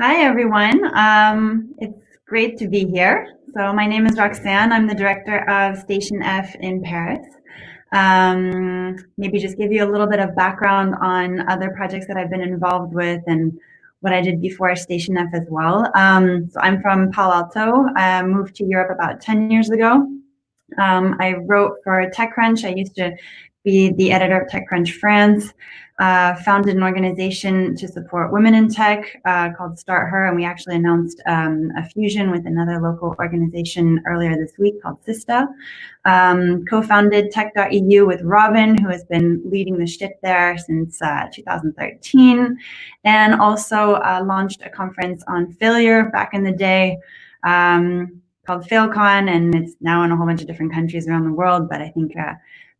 Hi, everyone. It's great to be here. So my name is Roxanne. I'm the director of Station F in Paris. Maybe just give you a little bit of background on other projects that I've been involved with and what I did before Station F as well. So I'm from Palo Alto. I moved to Europe about 10 years ago. I wrote for TechCrunch. I used to be the editor of TechCrunch France. Founded an organization to support women in tech called Start Her, and we actually announced a fusion with another local organization earlier this week called Sista. Co-founded Tech.eu with Robin, who has been leading the ship there since 2013, and also launched a conference on failure back in the day. Called FailCon, and it's now in a whole bunch of different countries around the world. But I think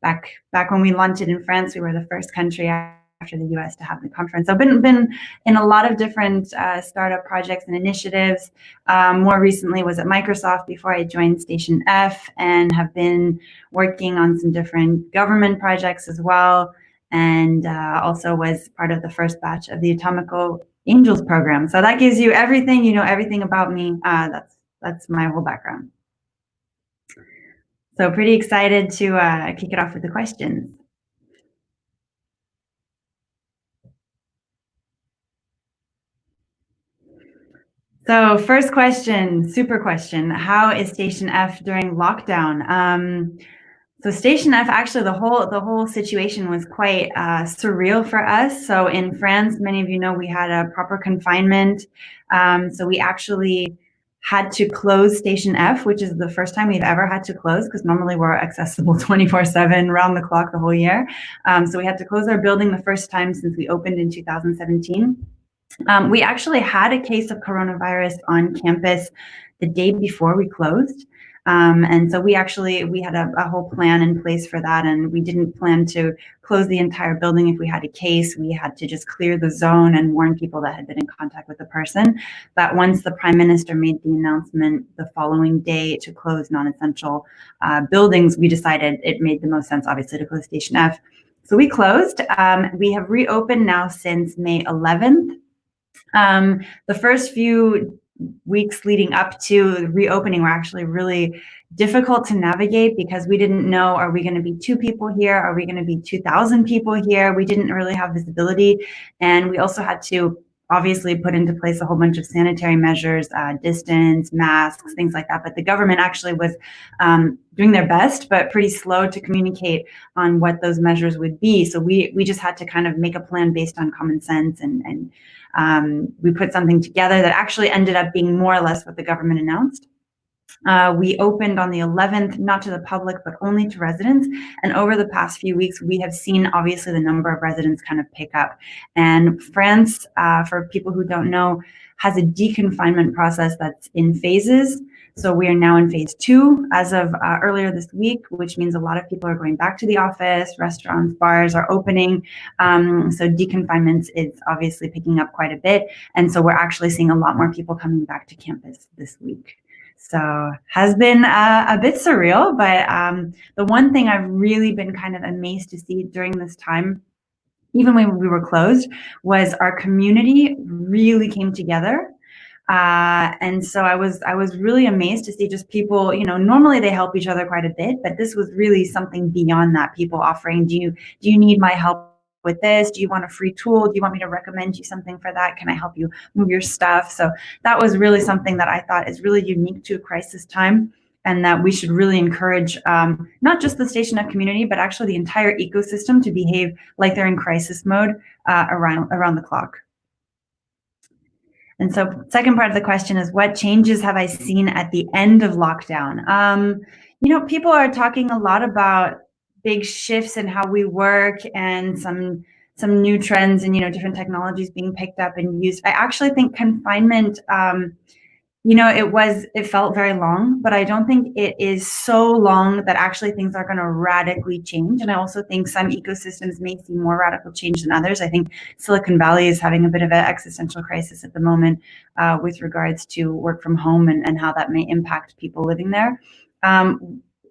back when we launched it in France, we were the first country after the US to have the conference. So I've been in a lot of different startup projects and initiatives. More recently was at Microsoft before I joined Station F, and have been working on some different government projects as well, and also was part of the first batch of the Atomical Angels program. So that gives you everything, everything about me. That's my whole background. So pretty excited to kick it off with the questions. So first question, super question, how is Station F during lockdown? So Station F, actually the whole situation was quite surreal for us. So in France, many of you know, we had a proper confinement. So we actually had to close Station F, which is the first time we've ever had to close, because normally we're accessible 24/7, round the clock, the whole year. So we had to close our building the first time since we opened in 2017. We actually had a case of coronavirus on campus the day before we closed. And so we had a whole plan in place for that, and we didn't plan to close the entire building if we had a case. We had to just clear the zone and warn people that had been in contact with the person. But once the Prime Minister made the announcement the following day to close non-essential buildings, we decided it made the most sense, obviously, to close Station F. So we closed. We have reopened now since May 11th. The first few weeks leading up to reopening were actually really difficult to navigate, because we didn't know, are we going to be 2 people here? Are we going to be 2,000 people here? We didn't really have visibility. And we also had to obviously put into place a whole bunch of sanitary measures, distance, masks, things like that. But the government actually was doing their best, but pretty slow to communicate on what those measures would be. So we just had to kind of make a plan based on common sense, and we put something together that actually ended up being more or less what the government announced. We opened on the 11th, not to the public, but only to residents. And over the past few weeks, we have seen, obviously, the number of residents kind of pick up. And France, for people who don't know, has a deconfinement process that's in phases. So we are now in phase 2 as of earlier this week, which means a lot of people are going back to the office, restaurants, bars are opening. So deconfinement is obviously picking up quite a bit. And so we're actually seeing a lot more people coming back to campus this week. So has been a bit surreal, but the one thing I've really been kind of amazed to see during this time, even when we were closed, was our community really came together. And so I was really amazed to see just people, normally they help each other quite a bit, but this was really something beyond that. People offering, do you need my help with this? Do you want a free tool? Do you want me to recommend you something for that? Can I help you move your stuff? So that was really something that I thought is really unique to a crisis time, and that we should really encourage not just the Station F community, but actually the entire ecosystem to behave like they're in crisis mode around the clock. And so second part of the question is, what changes have I seen at the end of lockdown? People are talking a lot about big shifts in how we work, and some new trends and, different technologies being picked up and used. I actually think confinement, it felt very long, but I don't think it is so long that actually things are going to radically change. And I also think some ecosystems may see more radical change than others. I think Silicon Valley is having a bit of an existential crisis at the moment with regards to work from home and how that may impact people living there.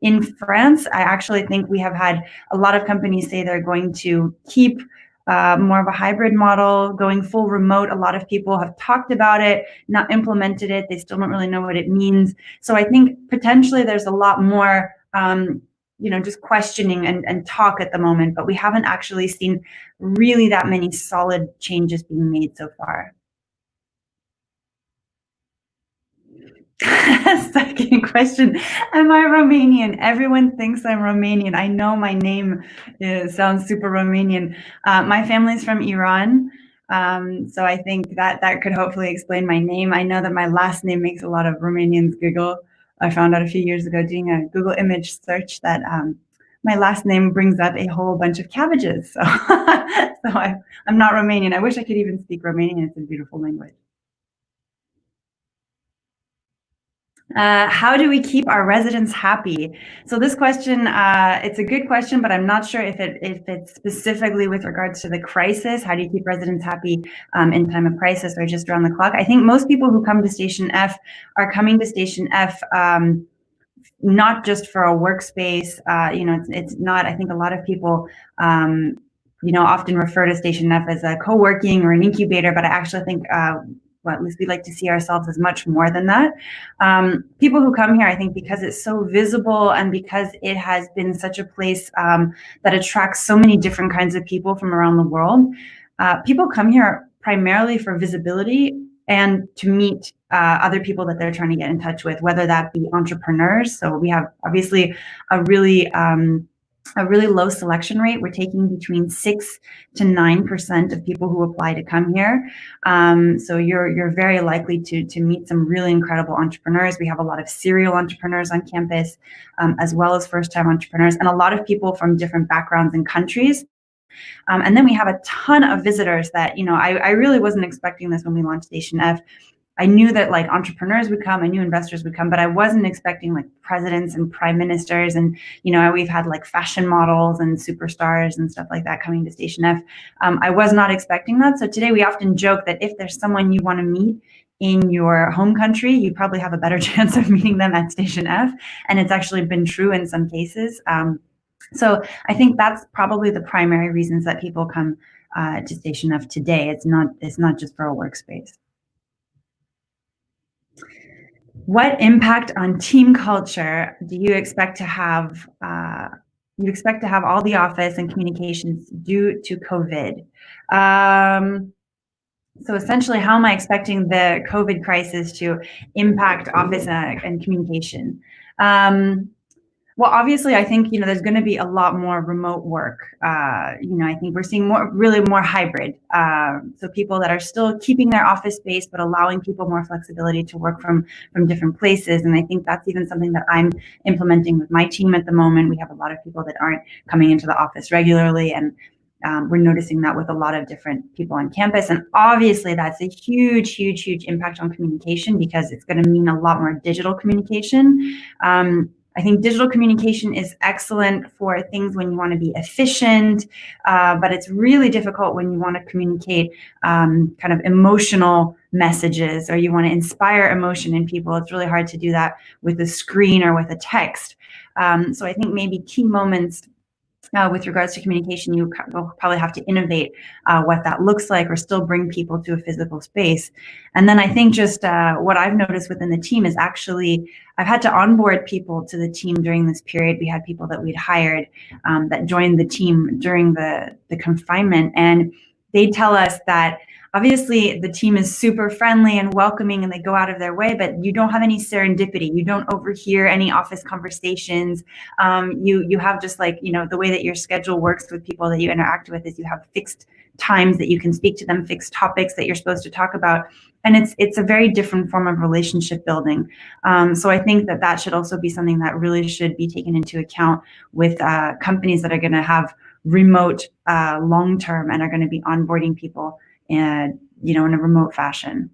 In France, I actually think we have had a lot of companies say they're going to keep more of a hybrid model, going full remote. A lot of people have talked about it, not implemented it. They still don't really know what it means. So I think potentially there's a lot more just questioning and talk at the moment, but we haven't actually seen really that many solid changes being made so far. Second question, am I Romanian? Everyone thinks I'm Romanian. I know my name sounds super Romanian. My family's from Iran, so I think that could hopefully explain my name. I know that my last name makes a lot of Romanians giggle. I found out a few years ago doing a Google image search that my last name brings up a whole bunch of cabbages. So, I'm not Romanian. I wish I could even speak Romanian. It's a beautiful language. How do we keep our residents happy? So this question, it's a good question, but I'm not sure if it's specifically with regards to the crisis. How do you keep residents happy in time of crisis or just around the clock? I think most people who come to Station F are coming to Station F not just for a workspace. It's not. I think a lot of people often refer to Station F as a co-working or an incubator, but I actually think well, at least we like to see ourselves as much more than that. People who come here, I think because it's so visible and because it has been such a place that attracts so many different kinds of people from around the world, people come here primarily for visibility and to meet other people that they're trying to get in touch with, whether that be entrepreneurs. So we have obviously a really low selection rate. We're taking between 6 to 9% of people who apply to come here. So you're very likely to meet some really incredible entrepreneurs. We have a lot of serial entrepreneurs on campus, as well as first-time entrepreneurs, and a lot of people from different backgrounds and countries. And then we have a ton of visitors that, I really wasn't expecting this when we launched Station F. I knew that like entrepreneurs would come, I knew investors would come, but I wasn't expecting like presidents and prime ministers. And, we've had like fashion models and superstars and stuff like that coming to Station F. I was not expecting that. So today we often joke that if there's someone you want to meet in your home country, you probably have a better chance of meeting them at Station F. And it's actually been true in some cases. So I think that's probably the primary reasons that people come to Station F today. It's not just for a workspace. What impact on team culture do you expect to have? You expect to have all the office and communications due to COVID. So essentially, how am I expecting the COVID crisis to impact office and communication? Well, obviously, I think there's going to be a lot more remote work. I think we're seeing really more hybrid. So people that are still keeping their office space, but allowing people more flexibility to work from different places. And I think that's even something that I'm implementing with my team at the moment. We have a lot of people that aren't coming into the office regularly, and we're noticing that with a lot of different people on campus. And obviously, that's a huge, huge, huge impact on communication because it's going to mean a lot more digital communication. I think digital communication is excellent for things when you want to be efficient, but it's really difficult when you want to communicate kind of emotional messages or you want to inspire emotion in people. It's really hard to do that with a screen or with a text. So I think maybe key moments with regards to communication, you will probably have to innovate what that looks like or still bring people to a physical space. And then I think just what I've noticed within the team is actually I've had to onboard people to the team during this period. We had people that we'd hired that joined the team during the confinement, and they tell us that obviously the team is super friendly and welcoming and they go out of their way, but you don't have any serendipity. You don't overhear any office conversations. You have just like, the way that your schedule works with people that you interact with is you have fixed times that you can speak to them, fixed topics that you're supposed to talk about. And it's a very different form of relationship building. So I think that should also be something that really should be taken into account with companies that are going to have remote long-term and are going to be onboarding people and in a remote fashion.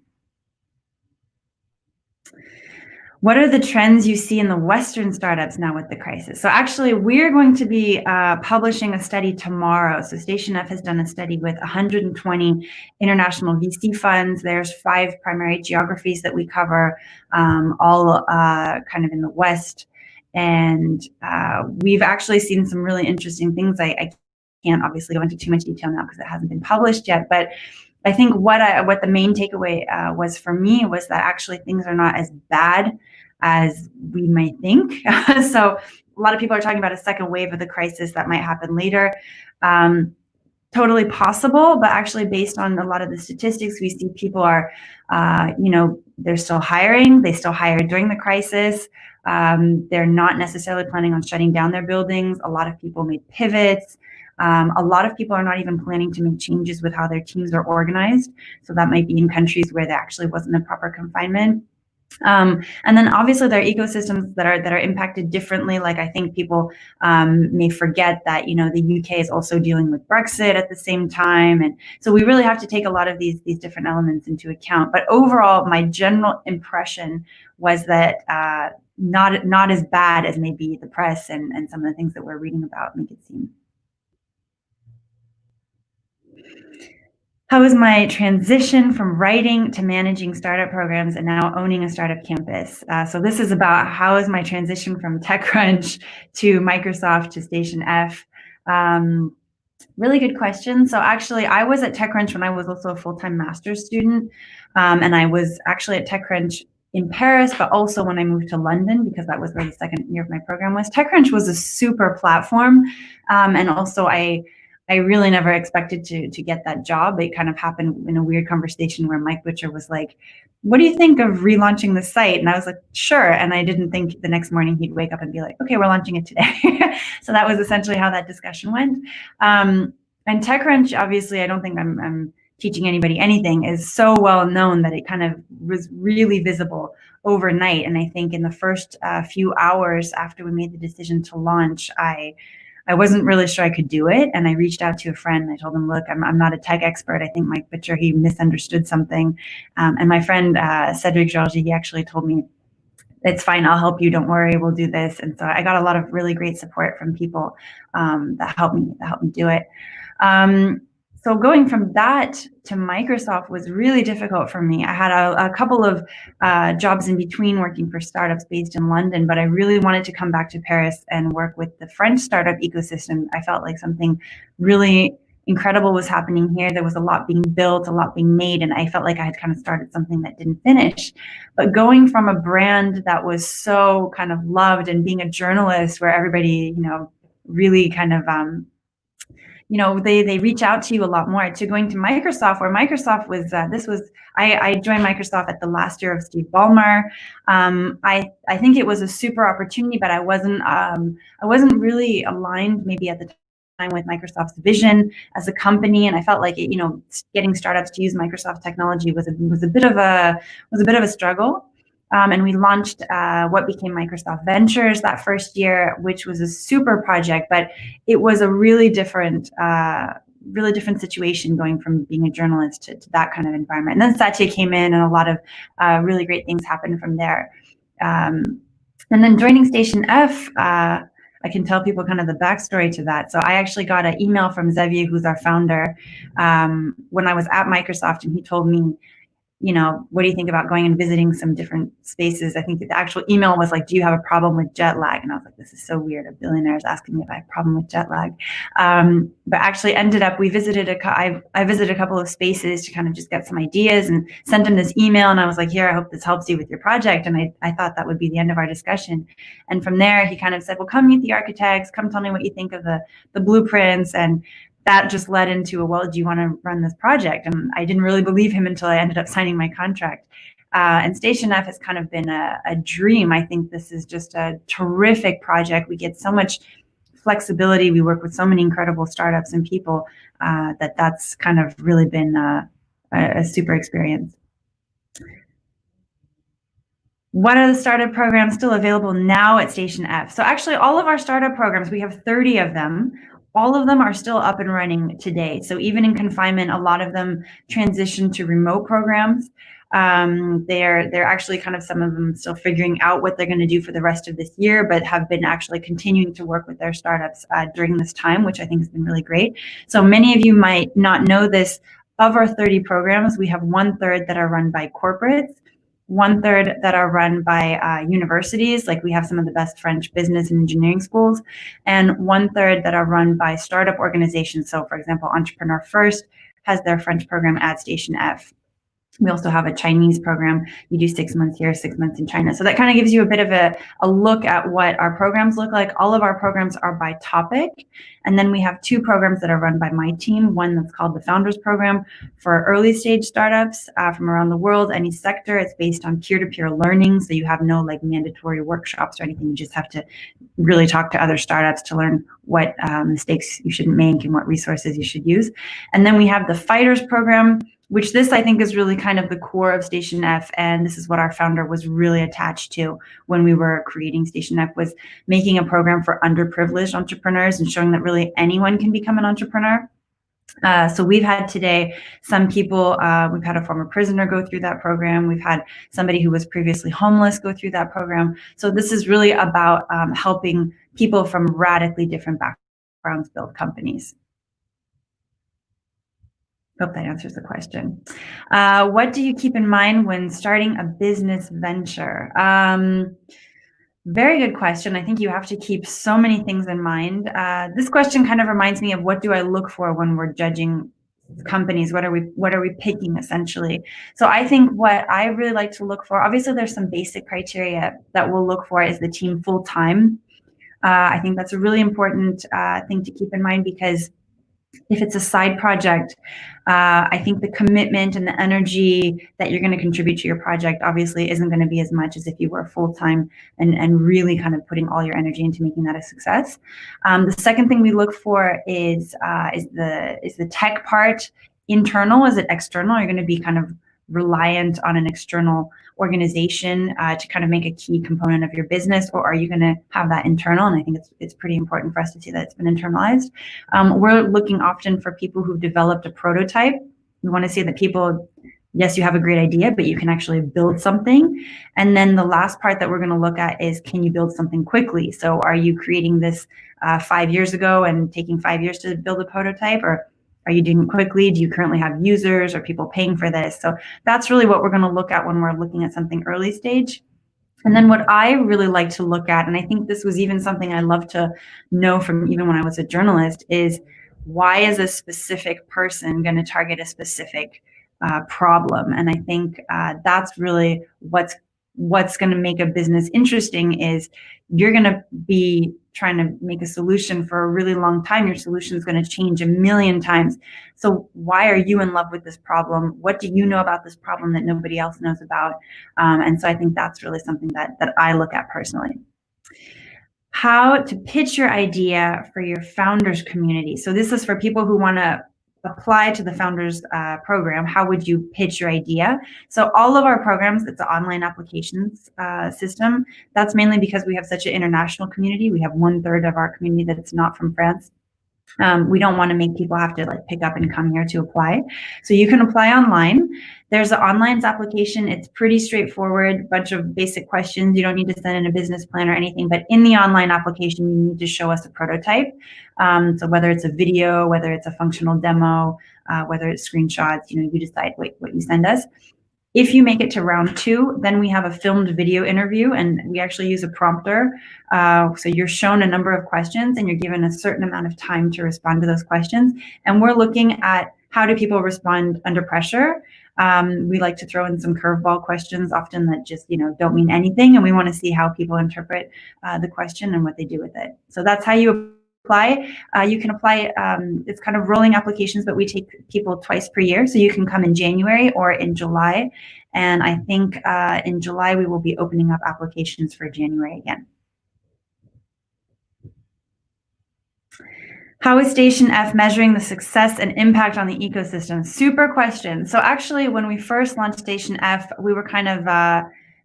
What are the trends you see in the Western startups now with the crisis? So actually, we're going to be publishing a study tomorrow. So Station F has done a study with 120 international VC funds. There's 5 primary geographies that we cover, all kind of in the West. And we've actually seen some really interesting things. I can't obviously go into too much detail now because it hasn't been published yet. But I think what the main takeaway was for me was that actually things are not as bad as we might think. So a lot of people are talking about a second wave of the crisis that might happen later. Totally possible, but actually based on a lot of the statistics, we see people are, they're still hiring. They still hired during the crisis. They're not necessarily planning on shutting down their buildings. A lot of people made pivots. A lot of people are not even planning to make changes with how their teams are organized. So that might be in countries where there actually wasn't a proper confinement. And then obviously there are ecosystems that are impacted differently. Like I think people may forget that, the UK is also dealing with Brexit at the same time. And so we really have to take a lot of these different elements into account. But overall, my general impression was that not as bad as maybe the press and some of the things that we're reading about make it seem. How was my transition from writing to managing startup programs and now owning a startup campus? So this is about how is my transition from TechCrunch to Microsoft to Station F. Really good question. So actually, I was at TechCrunch when I was also a full-time master's student, and I was actually at TechCrunch in Paris, but also when I moved to London, because that was where the second year of my program was. TechCrunch was a super platform, and also I really never expected to get that job. It kind of happened in a weird conversation where Mike Butcher was like, what do you think of relaunching the site? And I was like, sure. And I didn't think the next morning he'd wake up and be like, okay, we're launching it today. So that was essentially how that discussion went. And TechCrunch, obviously, I don't think I'm teaching anybody anything, is so well known that it kind of was really visible overnight. And I think in the first few hours after we made the decision to launch, I wasn't really sure I could do it. And I reached out to a friend. I told him, look, I'm not a tech expert. I think Mike Butcher, he misunderstood something. And my friend, Cedric Georgie, he actually told me, it's fine, I'll help you, don't worry, we'll do this. And so I got a lot of really great support from people that helped me do it. So going from that to Microsoft was really difficult for me. I had a couple of jobs in between working for startups based in London, but I really wanted to come back to Paris and work with the French startup ecosystem. I felt like something really incredible was happening here. There was a lot being built, a lot being made, and I felt like I had kind of started something that didn't finish. But going from a brand that was so kind of loved and being a journalist where everybody, really kind of they reach out to you a lot more, to going to Microsoft, where Microsoft was, I joined Microsoft at the last year of Steve Ballmer. I think it was a super opportunity, but I wasn't really aligned maybe at the time with Microsoft's vision as a company. And I felt like getting startups to use Microsoft technology was a bit of a struggle. And we launched what became Microsoft Ventures that first year, which was a super project, but it was a really different situation going from being a journalist to that kind of environment. And then Satya came in, and a lot of really great things happened from there. And then joining Station F, I can tell people kind of the backstory to that. So I actually got an email from Xavier, who's our founder, when I was at Microsoft, and he told me, what do you think about going and visiting some different spaces? I think the actual email was like, do you have a problem with jet lag? And I was like, this is so weird. A billionaire is asking me if I have a problem with jet lag. But actually ended up, I visited a couple of spaces to kind of just get some ideas and sent him this email. And I was like, here, I hope this helps you with your project. And I thought that would be the end of our discussion. And from there, he kind of said, well, come meet the architects, come tell me what you think of the blueprints. And that just led into well, do you want to run this project? And I didn't really believe him until I ended up signing my contract. And Station F has kind of been a dream. I think this is just a terrific project. We get so much flexibility. We work with so many incredible startups and people that's kind of really been a super experience. What are the startup programs still available now at Station F? So actually all of our startup programs, we have 30 of them. All of them are still up and running today. So even in confinement, a lot of them transitioned to remote programs. They're actually kind of, some of them still figuring out what they're going to do for the rest of this year, but have been actually continuing to work with their startups during this time, which I think has been really great. So many of you might not know this. Of our 30 programs, we have 1/3 that are run by corporates. 1/3 that are run by universities, like we have some of the best French business and engineering schools, and 1/3 that are run by startup organizations. So for example, Entrepreneur First has their French program at Station F. We also have a Chinese program. You do 6 months here, 6 months in China. So that kind of gives you a bit of a look at what our programs look like. All of our programs are by topic. And then we have 2 programs that are run by my team. One that's called the Founders Program for early stage startups from around the world, any sector. It's based on peer-to-peer learning. So you have no like mandatory workshops or anything. You just have to really talk to other startups to learn what mistakes you shouldn't make and what resources you should use. And then we have the Fighters Program, which this I think is really kind of the core of Station F, and this is what our founder was really attached to when we were creating Station F, was making a program for underprivileged entrepreneurs and showing that really anyone can become an entrepreneur. So we've had today some people, we've had a former prisoner go through that program. We've had somebody who was previously homeless go through that program. So this is really about helping people from radically different backgrounds build companies. Hope that answers the question. What do you keep in mind when starting a business venture? Very good question. I think you have to keep so many things in mind. This question kind of reminds me of what do I look for when we're judging companies? What are we picking essentially? So I think what I really like to look for, obviously there's some basic criteria that we'll look for. Is the team full-time? I think that's a really important thing to keep in mind, because if it's a side project, I think the commitment and the energy that you're going to contribute to your project obviously isn't going to be as much as if you were full-time and really kind of putting all your energy into making that a success. The second thing we look for is the tech part internal? Is it external? You're going to be kind of reliant on an external organization to kind of make a key component of your business, or are you going to have that internal? And I think it's pretty important for us to see that it's been internalized. We're looking often for people who've developed a prototype. We want to see that people, yes, you have a great idea, but you can actually build something. And then the last part that we're going to look at is, can you build something quickly? So are you creating this 5 years ago and taking 5 years to build a prototype, or are you doing it quickly? Do you currently have users? Are people paying for this? So that's really what we're going to look at when we're looking at something early stage. And then what I really like to look at, and I think this was even something I love to know from even when I was a journalist, is why is a specific person going to target a specific problem? And I think that's really what's going to make a business interesting. Is you're going to be trying to make a solution for a really long time. Your solution is going to change a million times. So why are you in love with this problem? What do you know about this problem that nobody else knows about? And so I think that's really something that I look at personally. How to pitch your idea for your founders community. So this is for people who want to apply to the founders program. How would you pitch your idea? So all of our programs, it's an online applications system. That's mainly because we have such an international community. We have 1/3 of our community that's not from France. We don't want to make people have to like pick up and come here to apply. So you can apply online. There's an online application. It's pretty straightforward, bunch of basic questions. You don't need to send in a business plan or anything, but in the online application, you need to show us a prototype. So whether it's a video, whether it's a functional demo, whether it's screenshots, you decide what you send us. If you make it to round 2, then we have a filmed video interview, and we actually use a prompter. So you're shown a number of questions and you're given a certain amount of time to respond to those questions. And we're looking at how do people respond under pressure. We like to throw in some curveball questions often that just don't mean anything, and we want to see how people interpret the question and what they do with it. So that's how you apply. You can apply, it's kind of rolling applications, but we take people twice per year. So you can come in January or in July. And I think in July, we will be opening up applications for January again. How is Station F measuring the success and impact on the ecosystem? Super question. So actually, when we first launched Station F, we were kind of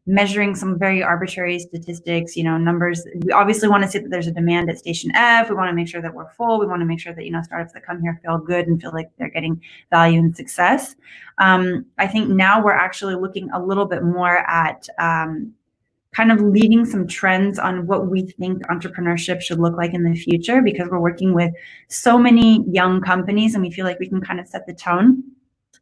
measuring some very arbitrary statistics, numbers. We obviously want to see that there's a demand at Station F. We want to make sure that we're full. We want to make sure that, startups that come here feel good and feel like they're getting value and success. I think now we're actually looking a little bit more at kind of leading some trends on what we think entrepreneurship should look like in the future, because we're working with so many young companies and we feel like we can kind of set the tone.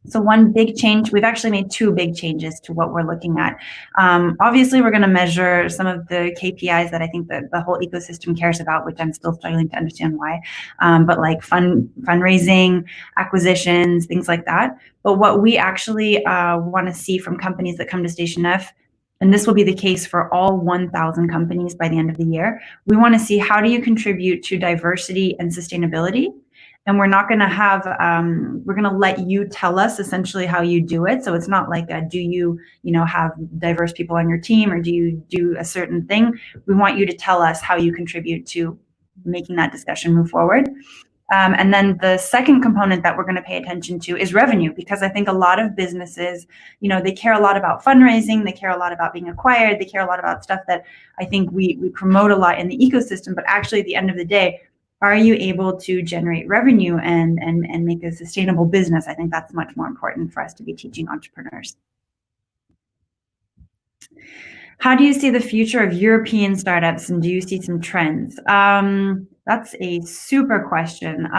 So one big change, we've actually made two big changes to what we're looking at. Obviously, we're going to measure some of the KPIs that I think that the whole ecosystem cares about, which I'm still struggling to understand why, but like fundraising, acquisitions, things like that. But what we actually want to see from companies that come to Station F, and this will be the case for all 1,000 companies by the end of the year, we want to see how do you contribute to diversity and sustainability. And we're not going to have, we're going to let you tell us essentially how you do it. So it's not like, do you have diverse people on your team, or do you do a certain thing? We want you to tell us how you contribute to making that discussion move forward. And then the second component that we're going to pay attention to is revenue, because I think a lot of businesses, they care a lot about fundraising, they care a lot about being acquired, they care a lot about stuff that I think we promote a lot in the ecosystem, but actually at the end of the day, are you able to generate revenue and make a sustainable business? I think that's much more important for us to be teaching entrepreneurs. How do you see the future of European startups, and do you see some trends? That's a super question.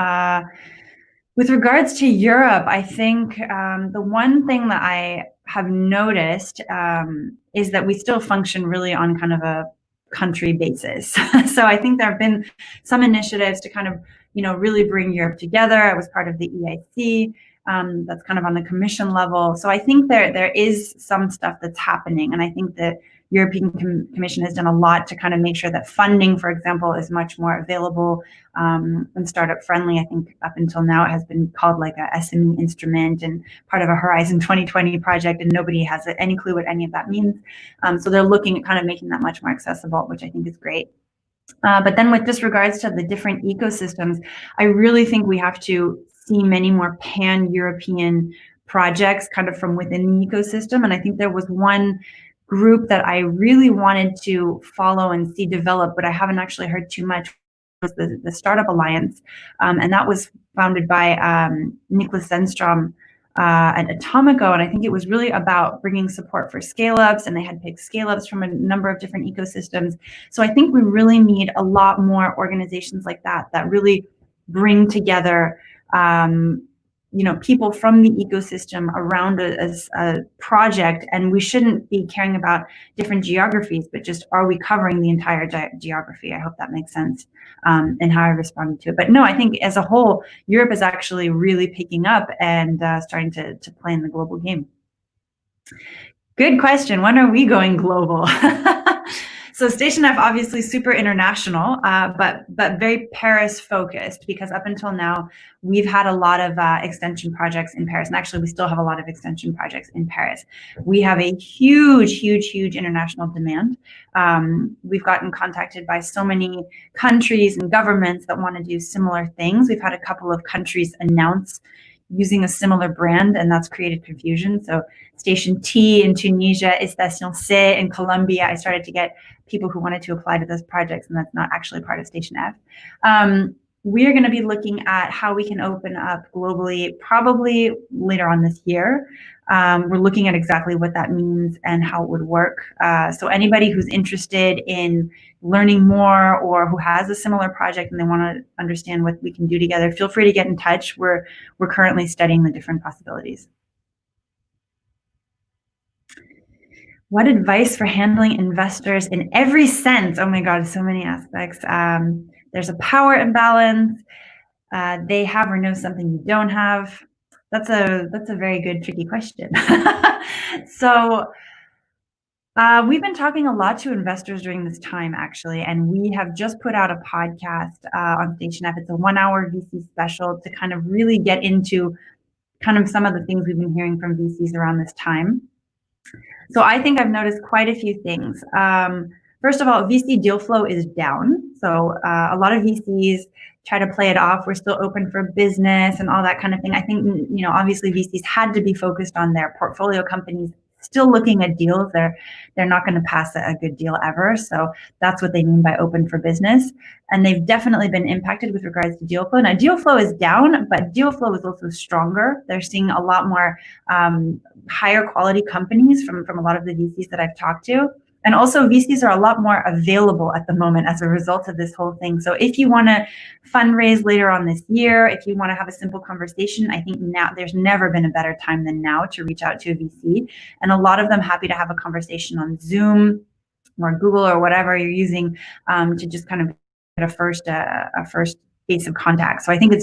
With regards to Europe, I think the one thing that I have noticed is that we still function really on kind of a country basis. So I think there have been some initiatives to kind of, really bring Europe together. I was part of the EIC. That's kind of on the commission level. So I think there is some stuff that's happening. And I think that European Commission has done a lot to kind of make sure that funding, for example, is much more available and startup friendly. I think up until now it has been called like a SME instrument and part of a Horizon 2020 project, and nobody has any clue what any of that means. So they're looking at kind of making that much more accessible, which I think is great. But then with just regards to the different ecosystems, I really think we have to see many more pan-European projects kind of from within the ecosystem. And I think there was one group that I really wanted to follow and see develop, but I haven't actually heard too much, was the Startup Alliance. And that was founded by Niklas Zenstrom a time ago. And I think it was really about bringing support for scale-ups, and they had picked scale-ups from a number of different ecosystems. So I think we really need a lot more organizations like that really bring together people from the ecosystem around a project. And we shouldn't be caring about different geographies, but just, are we covering the entire geography? I hope that makes sense in how I responded to it. But no, I think as a whole, Europe is actually really picking up and starting to play in the global game. Good question. When are we going global? So Station F, obviously super international, but very Paris focused, because up until now, we've had a lot of extension projects in Paris. And actually, we still have a lot of extension projects in Paris. We have a huge international demand. We've gotten contacted by so many countries and governments that want to do similar things. We've had a couple of countries announce using a similar brand, and that's created confusion. So Station T in Tunisia, Station C in Colombia, I started to get people who wanted to apply to those projects, and that's not actually part of Station F. We're going to be looking at how we can open up globally, probably later on this year. We're looking at exactly what that means and how it would work. So anybody who's interested in learning more, or who has a similar project and they want to understand what we can do together, feel free to get in touch. We're currently studying the different possibilities. What advice for handling investors in every sense? Oh my God, so many aspects. There's a power imbalance. They have or know something you don't have. That's a very good, tricky question. So we've been talking a lot to investors during this time, actually, and we have just put out a podcast on Station F. It's a 1-hour VC special to kind of really get into kind of some of the things we've been hearing from VCs around this time. So I think I've noticed quite a few things. First of all, VC deal flow is down. So a lot of VCs try to play it off. We're still open for business and all that kind of thing. I think, obviously VCs had to be focused on their portfolio companies, still looking at deals. They're not going to pass a good deal ever. So that's what they mean by open for business. And they've definitely been impacted with regards to deal flow. Now, deal flow is down, but deal flow is also stronger. They're seeing a lot more higher quality companies from a lot of the VCs that I've talked to. And also VCs are a lot more available at the moment as a result of this whole thing. So if you want to fundraise later on this year, if you want to have a simple conversation, I think now there's never been a better time than now to reach out to a VC. And a lot of them happy to have a conversation on Zoom or Google or whatever you're using to just kind of get a first base of contact. So I think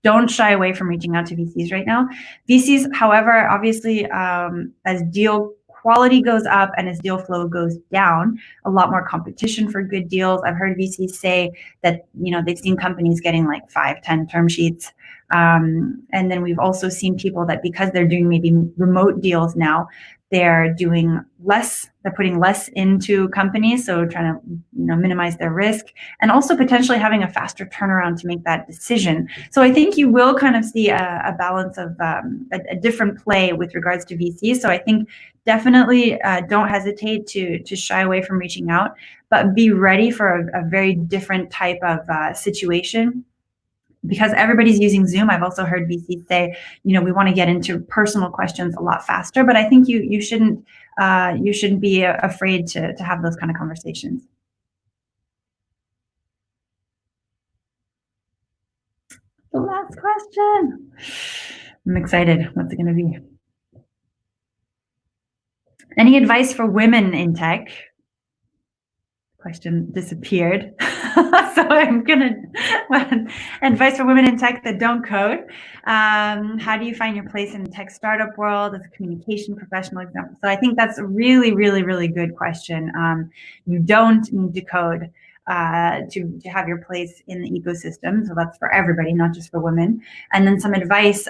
don't shy away from reaching out to VCs right now. VCs, however, obviously, as deal quality goes up and as deal flow goes down, a lot more competition for good deals. I've heard VCs say that they've seen companies getting like 5, 10 term sheets. And then we've also seen people that because they're doing maybe remote deals now, they're doing less, they're putting less into companies, so trying to minimize their risk, and also potentially having a faster turnaround to make that decision. So I think you will kind of see a balance of a different play with regards to VCs. So I think definitely don't hesitate to shy away from reaching out, but be ready for a very different type of situation. Because everybody's using Zoom, I've also heard VCs say, we want to get into personal questions a lot faster. But I think you shouldn't be afraid to have those kind of conversations. The last question. I'm excited. What's it going to be? Any advice for women in tech? Question disappeared. So I'm gonna advice for women in tech that don't code. How do you find your place in the tech startup world as a communication professional example? So I think that's a really, really, really good question. You don't need to code to have your place in the ecosystem. So that's for everybody, not just for women. And then some advice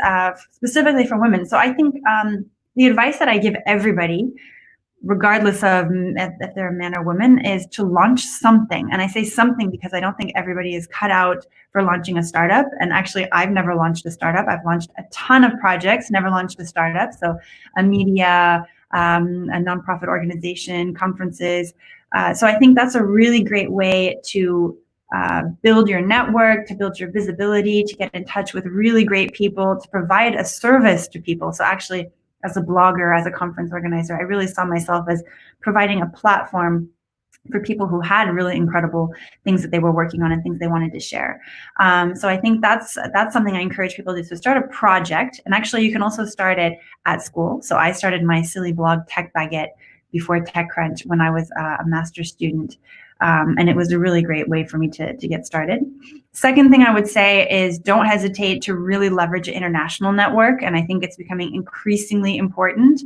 specifically for women. So I think the advice that I give everybody, regardless of if they're a man or woman, is to launch something. And I say something because I don't think everybody is cut out for launching a startup. And actually, I've never launched a startup. I've launched a ton of projects, never launched a startup. So a media, a nonprofit organization, conferences. So I think that's a really great way to build your network, to build your visibility, to get in touch with really great people, to provide a service to people. So actually, as a blogger, as a conference organizer, I really saw myself as providing a platform for people who had really incredible things that they were working on and things they wanted to share. So I think that's something I encourage people to do. So start a project, and actually you can also start it at school. So I started my silly blog TechBaguette before TechCrunch when I was a master's student. And it was a really great way for me to get started. Second thing I would say is don't hesitate to really leverage an international network. And I think it's becoming increasingly important.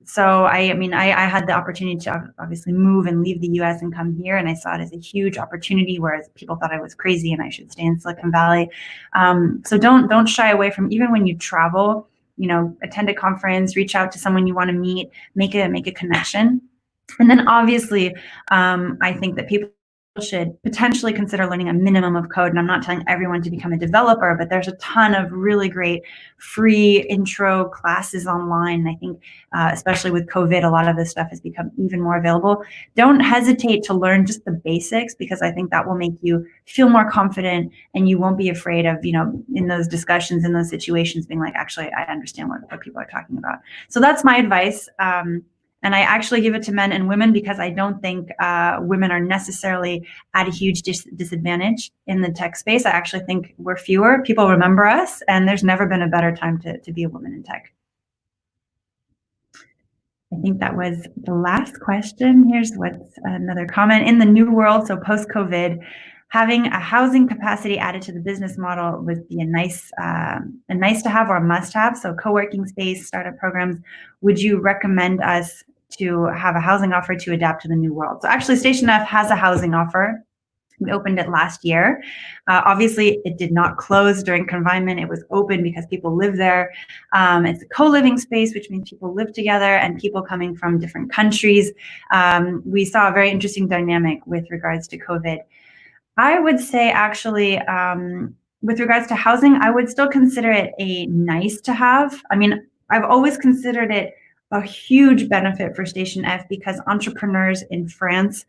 So I had the opportunity to obviously move and leave the US and come here. And I saw it as a huge opportunity, whereas people thought I was crazy and I should stay in Silicon Valley. So don't shy away from, even when you travel, attend a conference, reach out to someone you want to meet, make a connection. And then obviously, I think that people should potentially consider learning a minimum of code. And I'm not telling everyone to become a developer, but there's a ton of really great free intro classes online. I think, especially with COVID, a lot of this stuff has become even more available. Don't hesitate to learn just the basics, because I think that will make you feel more confident, and you won't be afraid of, in those discussions, in those situations, being like, actually, I understand what people are talking about. So that's my advice. And I actually give it to men and women because I don't think women are necessarily at a huge disadvantage in the tech space. I actually think we're fewer. People remember us, and there's never been a better time to be a woman in tech. I think that was the last question. Here's what's another comment. In the new world, so post-COVID, having a housing capacity added to the business model would be a nice to have or a must have. So co-working space, startup programs. Would you recommend us to have a housing offer to adapt to the new world? So actually, Station F has a housing offer. We opened it last year. Obviously, it did not close during confinement. It was open because people live there. It's a co-living space, which means people live together and people coming from different countries. We saw a very interesting dynamic with regards to COVID. I would say actually, with regards to housing, I would still consider it a nice to have. I mean, I've always considered it a huge benefit for Station F because entrepreneurs in France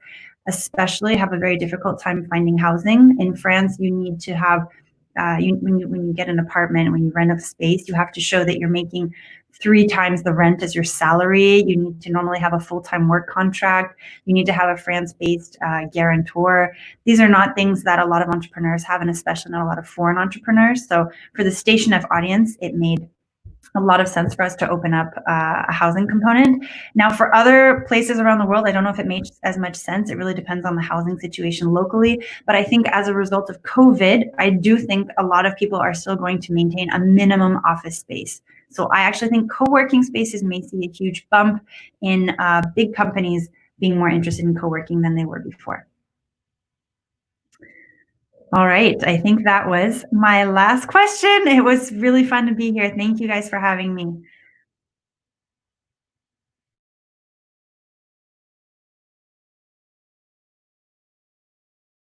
especially have a very difficult time finding housing. In France, you need to have, when you get an apartment, when you rent a space, you have to show that you're making 3 times the rent as your salary. You need to normally have a full-time work contract. You need to have a France-based guarantor. These are not things that a lot of entrepreneurs have, and especially not a lot of foreign entrepreneurs. So for the Station F audience, it made a lot of sense for us to open up a housing component. Now, for other places around the world, I don't know if it makes as much sense. It really depends on the housing situation locally. But I think as a result of COVID, I do think a lot of people are still going to maintain a minimum office space. So I actually think co-working spaces may see a huge bump in big companies being more interested in co-working than they were before. All right, I think that was my last question. It was really fun to be here. Thank you guys for having me.